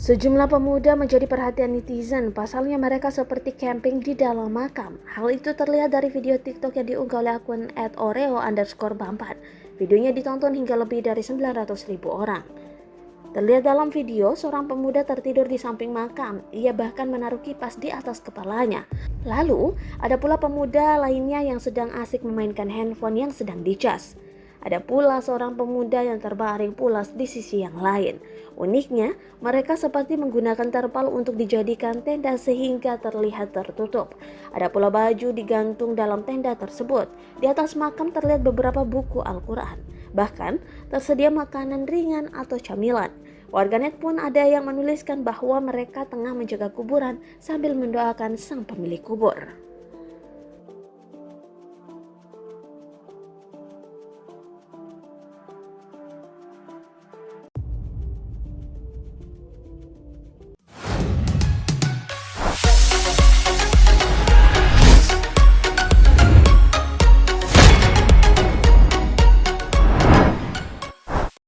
Sejumlah pemuda menjadi perhatian netizen, pasalnya mereka seperti camping di dalam makam. Hal itu terlihat dari video TikTok yang diunggah oleh akun @oreo_bampat. Videonya ditonton hingga lebih dari 900.000 orang. Terlihat dalam video, seorang pemuda tertidur di samping makam. Ia bahkan menaruh kipas di atas kepalanya. Lalu, ada pula pemuda lainnya yang sedang asik memainkan handphone yang sedang dicas. Ada pula seorang pemuda yang terbaring pulas di sisi yang lain. Uniknya, mereka seperti menggunakan terpal untuk dijadikan tenda sehingga terlihat tertutup. Ada pula baju digantung dalam tenda tersebut. Di atas makam terlihat beberapa buku Al-Quran. Bahkan, tersedia makanan ringan atau camilan. Warganet pun ada yang menuliskan bahwa mereka tengah menjaga kuburan sambil mendoakan sang pemilik kubur.